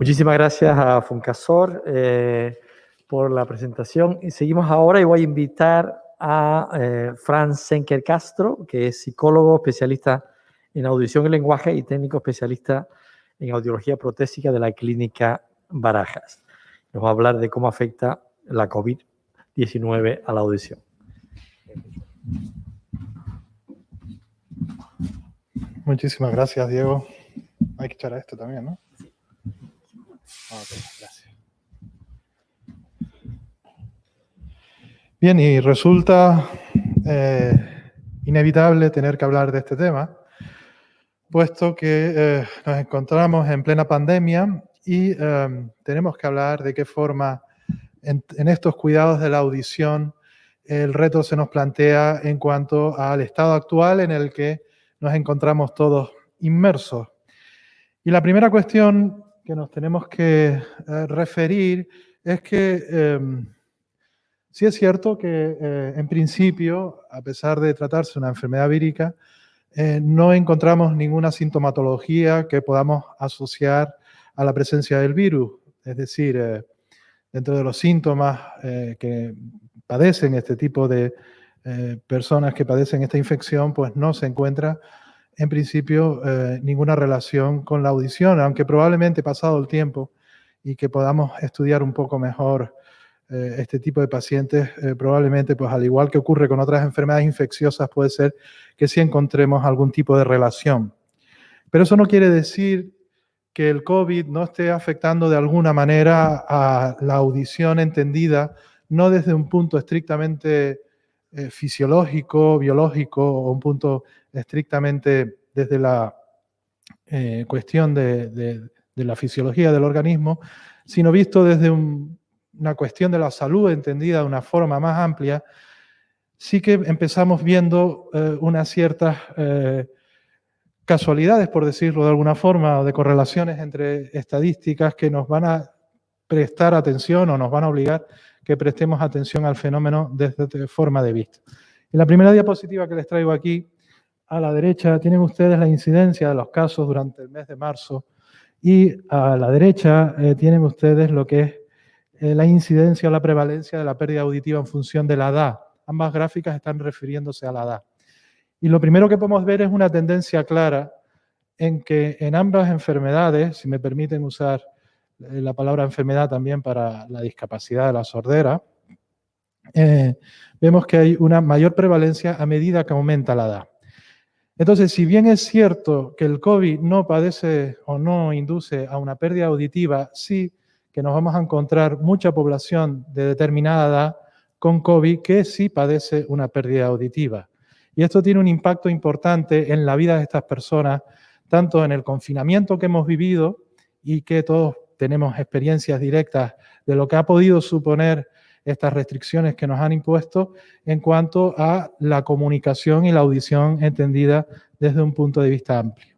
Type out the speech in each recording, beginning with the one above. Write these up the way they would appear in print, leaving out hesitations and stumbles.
Muchísimas gracias a Funcasor por la presentación. Y seguimos ahora y voy a invitar a Fran Senker Castro, que es psicólogo especialista en audición y lenguaje y técnico especialista en audiología protésica de la Clínica Barajas. Nos va a hablar de cómo afecta la COVID-19 a la audición. Muchísimas gracias, Diego. Hay que echar a esto también, ¿no? Ok, gracias. Bien, y resulta inevitable tener que hablar de este tema, puesto que nos encontramos en plena pandemia y tenemos que hablar de qué forma en estos cuidados de la audición el reto se nos plantea en cuanto al estado actual en el que nos encontramos todos inmersos. Y la primera cuestión que nos tenemos que referir es que sí es cierto que en principio, a pesar de tratarse de una enfermedad vírica, no encontramos ninguna sintomatología que podamos asociar a la presencia del virus. Es decir, dentro de los síntomas que padecen este tipo de personas que padecen esta infección, pues no se encuentra en principio ninguna relación con la audición, aunque probablemente pasado el tiempo y que podamos estudiar un poco mejor este tipo de pacientes, probablemente, pues al igual que ocurre con otras enfermedades infecciosas, puede ser que sí encontremos algún tipo de relación. Pero eso no quiere decir que el COVID no esté afectando de alguna manera a la audición entendida, no desde un punto estrictamente fisiológico, biológico, o un punto estrictamente desde la cuestión de la fisiología del organismo, sino visto desde una cuestión de la salud entendida de una forma más amplia. Sí que empezamos viendo unas ciertas casualidades, por decirlo de alguna forma, o de correlaciones entre estadísticas que nos van a prestar atención o nos van a obligar que prestemos atención al fenómeno desde forma de vista. En la primera diapositiva que les traigo aquí, a la derecha, tienen ustedes la incidencia de los casos durante el mes de marzo y a la derecha tienen ustedes lo que es la incidencia o la prevalencia de la pérdida auditiva en función de la edad. Ambas gráficas están refiriéndose a la edad. Y lo primero que podemos ver es una tendencia clara en que en ambas enfermedades, si me permiten usar la palabra enfermedad también para la discapacidad de la sordera, vemos que hay una mayor prevalencia a medida que aumenta la edad. Entonces, si bien es cierto que el COVID no padece o no induce a una pérdida auditiva, sí que nos vamos a encontrar mucha población de determinada edad con COVID que sí padece una pérdida auditiva. Y esto tiene un impacto importante en la vida de estas personas, tanto en el confinamiento que hemos vivido y que todos tenemos experiencias directas de lo que ha podido suponer estas restricciones que nos han impuesto en cuanto a la comunicación y la audición entendida desde un punto de vista amplio.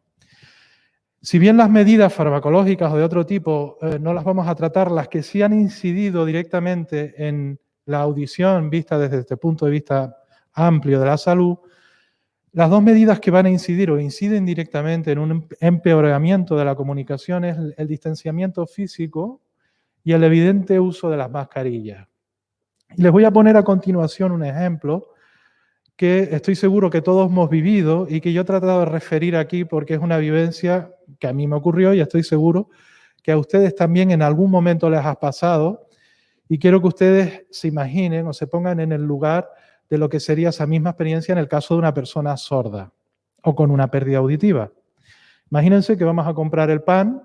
Si bien las medidas farmacológicas o de otro tipo no las vamos a tratar, las que sí han incidido directamente en la audición vista desde este punto de vista amplio de la salud, las dos medidas que van a incidir o inciden directamente en un empeoramiento de la comunicación es el distanciamiento físico y el evidente uso de las mascarillas. Y les voy a poner a continuación un ejemplo que estoy seguro que todos hemos vivido y que yo he tratado de referir aquí porque es una vivencia que a mí me ocurrió y estoy seguro que a ustedes también en algún momento les ha pasado, y quiero que ustedes se imaginen o se pongan en el lugar de lo que sería esa misma experiencia en el caso de una persona sorda o con una pérdida auditiva. Imagínense que vamos a comprar el pan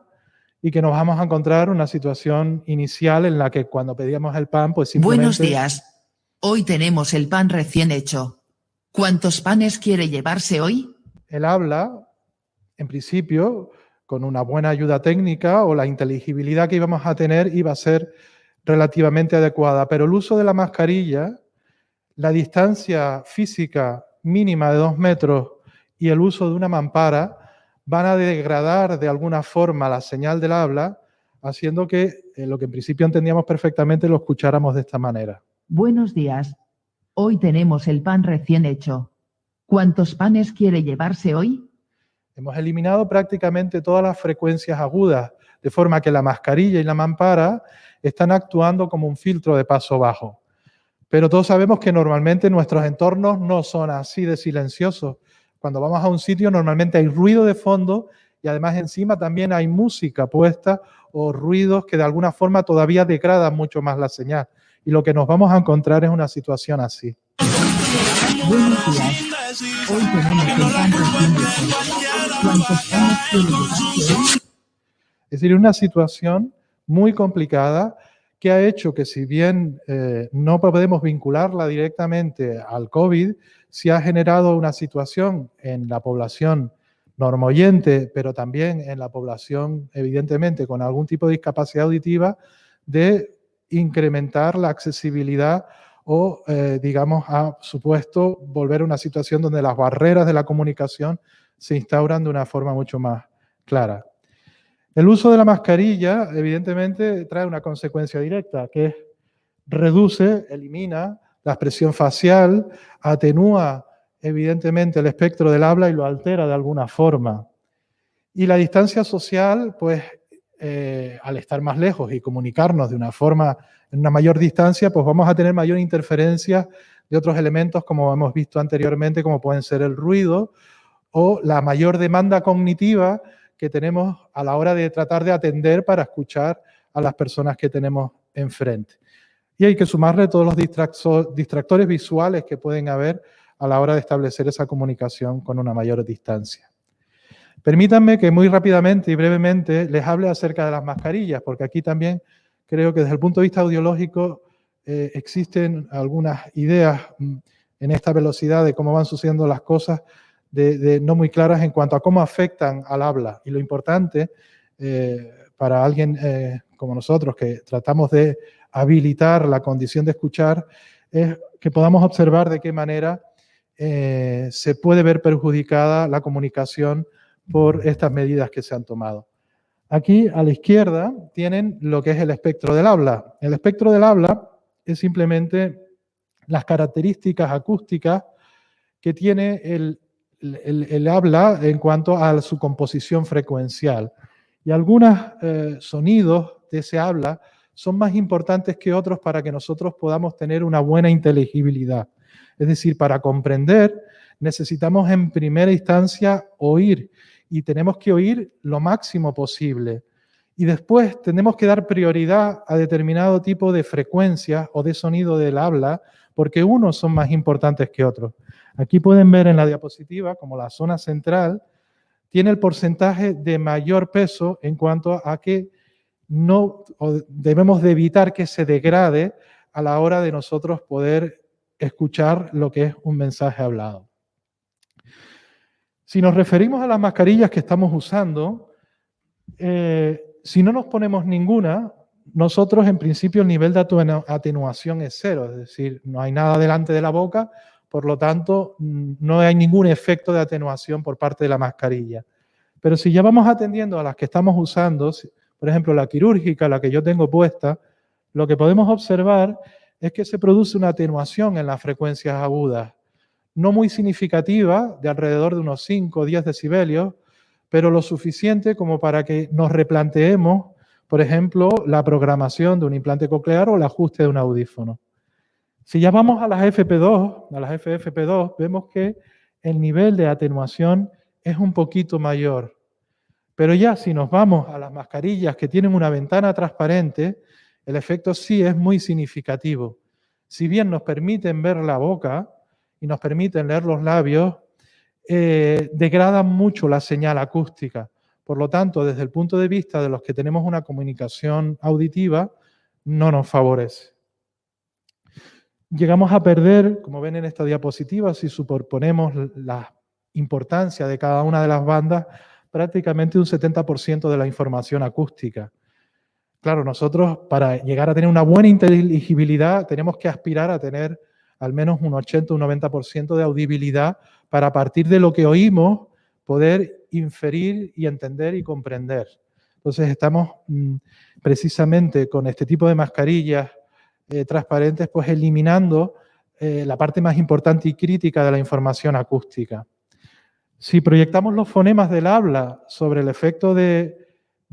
y que nos vamos a encontrar una situación inicial en la que cuando pedíamos el pan, pues simplemente... Buenos días. Hoy tenemos el pan recién hecho. ¿Cuántos panes quiere llevarse hoy? El habla, en principio, con una buena ayuda técnica o la inteligibilidad que íbamos a tener iba a ser relativamente adecuada, pero el uso de la mascarilla, la distancia física mínima de 2 metros y el uso de una mampara van a degradar de alguna forma la señal del habla, haciendo que lo que en principio entendíamos perfectamente lo escucháramos de esta manera. Buenos días. Hoy tenemos el pan recién hecho. ¿Cuántos panes quiere llevarse hoy? Hemos eliminado prácticamente todas las frecuencias agudas, de forma que la mascarilla y la mampara están actuando como un filtro de paso bajo. Pero todos sabemos que normalmente nuestros entornos no son así de silenciosos. Cuando vamos a un sitio normalmente hay ruido de fondo y además encima también hay música puesta o ruidos que de alguna forma todavía degradan mucho más la señal. Y lo que nos vamos a encontrar es una situación así. Buenos días. Hoy tenemos el pan recién hecho. ¿Cuántos panes quiere llevar? Es decir, una situación muy complicada que ha hecho que, si bien no podemos vincularla directamente al COVID, sí ha generado una situación en la población normoyente, pero también en la población, evidentemente, con algún tipo de discapacidad auditiva, de incrementar la accesibilidad o, digamos, ha supuesto volver a una situación donde las barreras de la comunicación se instauran de una forma mucho más clara. El uso de la mascarilla, evidentemente, trae una consecuencia directa, que es reduce, elimina la expresión facial, atenúa, evidentemente, el espectro del habla y lo altera de alguna forma. Y la distancia social, pues, al estar más lejos y comunicarnos de una forma, en una mayor distancia, pues vamos a tener mayor interferencia de otros elementos, como hemos visto anteriormente, como pueden ser el ruido o la mayor demanda cognitiva que tenemos a la hora de tratar de atender para escuchar a las personas que tenemos enfrente. Y hay que sumarle todos los distractores visuales que pueden haber a la hora de establecer esa comunicación con una mayor distancia. Permítanme que muy rápidamente y brevemente les hable acerca de las mascarillas, porque aquí también creo que desde el punto de vista audiológico existen algunas ideas en esta velocidad de cómo van sucediendo las cosas no muy claras en cuanto a cómo afectan al habla. Y lo importante para alguien como nosotros, que tratamos de habilitar la condición de escuchar, es que podamos observar de qué manera se puede ver perjudicada la comunicación por estas medidas que se han tomado. Aquí a la izquierda tienen lo que es el espectro del habla. El espectro del habla es simplemente las características acústicas que tiene el habla en cuanto a su composición frecuencial. Y algunos sonidos de ese habla son más importantes que otros para que nosotros podamos tener una buena inteligibilidad. Es decir, para comprender necesitamos en primera instancia oír, y tenemos que oír lo máximo posible. Y después tenemos que dar prioridad a determinado tipo de frecuencia o de sonido del habla, porque unos son más importantes que otros. Aquí pueden ver en la diapositiva como la zona central tiene el porcentaje de mayor peso en cuanto a que debemos de evitar que se degrade a la hora de nosotros poder escuchar lo que es un mensaje hablado. Si nos referimos a las mascarillas que estamos usando, si no nos ponemos ninguna, nosotros en principio el nivel de atenuación es cero, es decir, no hay nada delante de la boca, por lo tanto no hay ningún efecto de atenuación por parte de la mascarilla. Pero si ya vamos atendiendo a las que estamos usando, por ejemplo la quirúrgica, la que yo tengo puesta, lo que podemos observar es que se produce una atenuación en las frecuencias agudas, no muy significativa, de alrededor de unos 5 o 10 decibelios, pero lo suficiente como para que nos replanteemos, por ejemplo, la programación de un implante coclear o el ajuste de un audífono. Si ya vamos a las FP2, a las FFP2, vemos que el nivel de atenuación es un poquito mayor. Pero ya si nos vamos a las mascarillas que tienen una ventana transparente, el efecto sí es muy significativo. Si bien nos permiten ver la boca y nos permiten leer los labios, degradan mucho la señal acústica. Por lo tanto, desde el punto de vista de los que tenemos una comunicación auditiva, no nos favorece. Llegamos a perder, como ven en esta diapositiva, si superponemos la importancia de cada una de las bandas, prácticamente un 70% de la información acústica. Claro, nosotros para llegar a tener una buena inteligibilidad tenemos que aspirar a tener al menos un 80 o un 90% de audibilidad para, a partir de lo que oímos, poder inferir y entender y comprender. Entonces estamos precisamente con este tipo de mascarillas transparentes, pues eliminando la parte más importante y crítica de la información acústica. Si proyectamos los fonemas del habla sobre el efecto de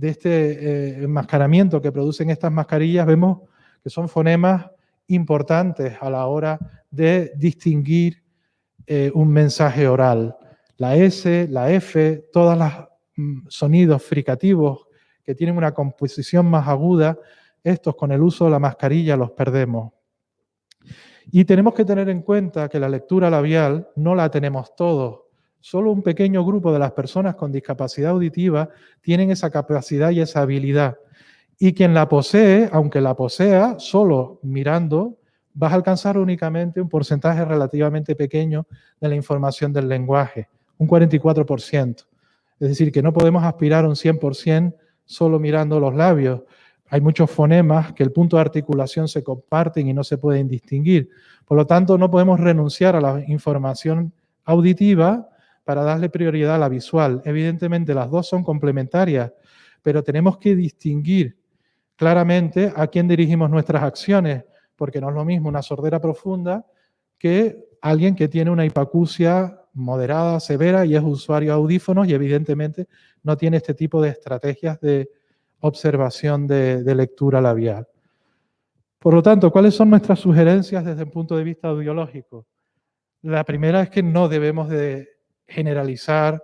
este enmascaramiento que producen estas mascarillas, vemos que son fonemas importantes a la hora de distinguir un mensaje oral. La S, la F, todos los sonidos fricativos que tienen una composición más aguda, estos con el uso de la mascarilla los perdemos. Y tenemos que tener en cuenta que la lectura labial no la tenemos todos. Solo un pequeño grupo de las personas con discapacidad auditiva tienen esa capacidad y esa habilidad. Y quien la posee, aunque la posea, solo mirando, vas a alcanzar únicamente un porcentaje relativamente pequeño de la información del lenguaje, un 44%. Es decir, que no podemos aspirar a un 100% solo mirando los labios. Hay muchos fonemas que el punto de articulación se comparten y no se pueden distinguir. Por lo tanto, no podemos renunciar a la información auditiva para darle prioridad a la visual. Evidentemente, las dos son complementarias, pero tenemos que distinguir claramente a quién dirigimos nuestras acciones, porque no es lo mismo una sordera profunda que alguien que tiene una hipacusia moderada, severa y es usuario de audífonos y evidentemente no tiene este tipo de estrategias de observación de lectura labial. Por lo tanto, ¿cuáles son nuestras sugerencias desde el punto de vista audiológico? La primera es que no debemos de generalizar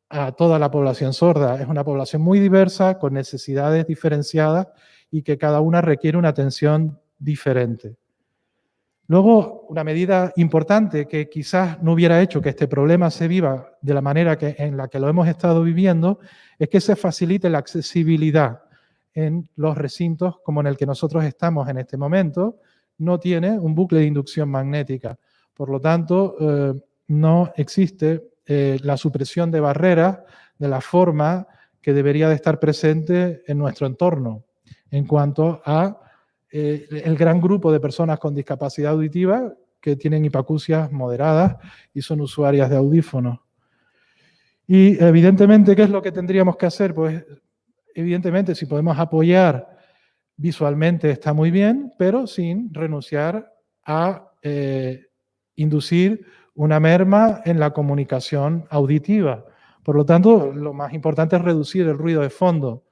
a toda la población sorda. Es una población muy diversa, con necesidades diferenciadas y que cada una requiere una atención diferente. Luego, una medida importante que quizás no hubiera hecho que este problema se viva de la manera en la que lo hemos estado viviendo es que se facilite la accesibilidad en los recintos como en el que nosotros estamos en este momento. No tiene un bucle de inducción magnética. Por lo tanto, no existe la supresión de barreras de la forma que debería de estar presente en nuestro entorno en cuanto a el gran grupo de personas con discapacidad auditiva que tienen hipacusias moderadas y son usuarias de audífonos. Y evidentemente, ¿qué es lo que tendríamos que hacer? Pues evidentemente, si podemos apoyar visualmente está muy bien, pero sin renunciar a inducir una merma en la comunicación auditiva. Por lo tanto, lo más importante es reducir el ruido de fondo.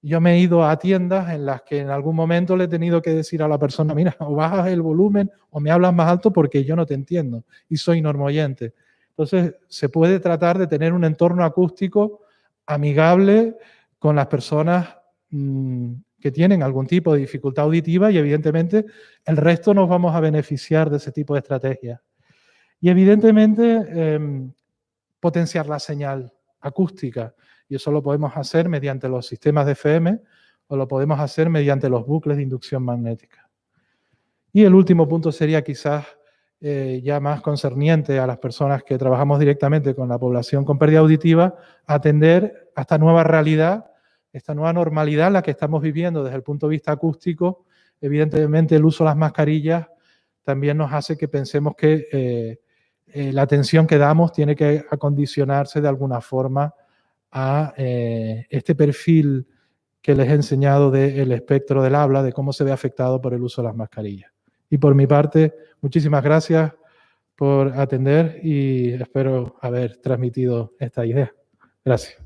Yo me he ido a tiendas en las que en algún momento le he tenido que decir a la persona, mira, o bajas el volumen o me hablas más alto porque yo no te entiendo y soy normoyente. Entonces, se puede tratar de tener un entorno acústico amigable con las personas que tienen algún tipo de dificultad auditiva y evidentemente el resto nos vamos a beneficiar de ese tipo de estrategias. Y evidentemente potenciar la señal acústica. Y eso lo podemos hacer mediante los sistemas de FM o lo podemos hacer mediante los bucles de inducción magnética. Y el último punto sería quizás ya más concerniente a las personas que trabajamos directamente con la población con pérdida auditiva, atender a esta nueva realidad, esta nueva normalidad en la que estamos viviendo desde el punto de vista acústico. Evidentemente el uso de las mascarillas también nos hace que pensemos que la atención que damos tiene que acondicionarse de alguna forma a este perfil que les he enseñado del espectro del habla, de cómo se ve afectado por el uso de las mascarillas. Y por mi parte, muchísimas gracias por atender y espero haber transmitido esta idea. Gracias.